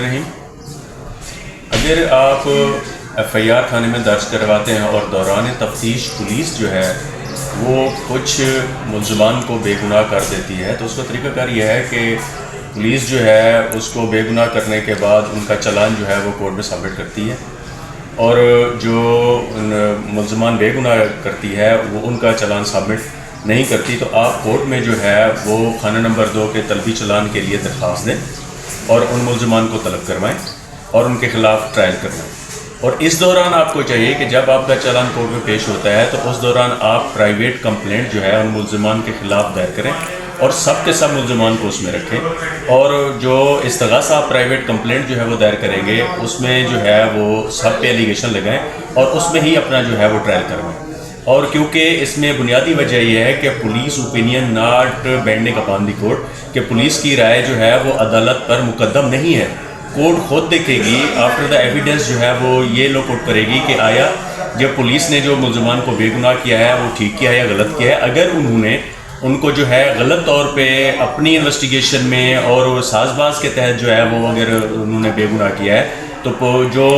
الرحیم۔ اگر آپ ایف آئی آر تھانے میں درج کرواتے ہیں اور دوران تفتیش پولیس جو ہے وہ کچھ ملزمان کو بے گناہ کر دیتی ہے، تو اس کا طریقہ کار یہ ہے کہ پولیس جو ہے اس کو بے گناہ کرنے کے بعد ان کا چلان جو ہے وہ کورٹ میں سبمٹ کرتی ہے، اور جو ملزمان بے گناہ کرتی ہے وہ ان کا چلان سبمٹ نہیں کرتی، تو آپ کورٹ میں جو ہے وہ خانہ نمبر 2 کے طلبی چلان کے لیے درخواست دیں اور ان ملزمان کو طلب کروائیں اور ان کے خلاف ٹرائل کروائیں۔ اور اس دوران آپ کو چاہیے کہ جب آپ کا چلان کورٹ میں پیش ہوتا ہے تو اس دوران آپ پرائیویٹ کمپلینٹ جو ہے ان ملزمان کے خلاف دائر کریں اور سب کے سب ملزمان کو اس میں رکھیں، اور جو استغاثہ آپ پرائیویٹ کمپلینٹ جو ہے وہ دائر کریں گے اس میں جو ہے وہ سب پہ ایلیگیشن لگائیں اور اس میں ہی اپنا جو ہے وہ ٹرائل کروائیں۔ اور کیونکہ اس میں بنیادی وجہ یہ ہے کہ police opinion not bending upon the court, کہ پولیس کی رائے جو ہے وہ عدالت پر مقدم نہیں ہے، کورٹ خود دیکھے گی آفٹر دا ایویڈنس جو ہے وہ یہ لوک آؤٹ کرے گی کہ آیا جب پولیس نے جو ملزمان کو بے گناہ کیا ہے وہ ٹھیک کیا ہے یا غلط کیا ہے۔ اگر انہوں نے ان کو جو ہے غلط طور پہ اپنی انویسٹیگیشن میں اور ساز باز کے تحت جو ہے وہ اگر انہوں نے بے گناہ کیا ہے تو جو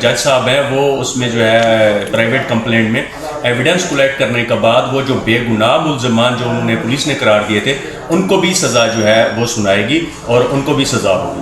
جج صاحب ہیں وہ اس میں جو ہے پرائیویٹ کمپلینٹ میں ایویڈنس کلیکٹ کرنے کے بعد وہ جو بے گناہ ملزمان جو انہوں نے پولیس نے قرار دیے تھے ان کو بھی سزا جو ہے وہ سنائے گی اور ان کو بھی سزا ہوگی۔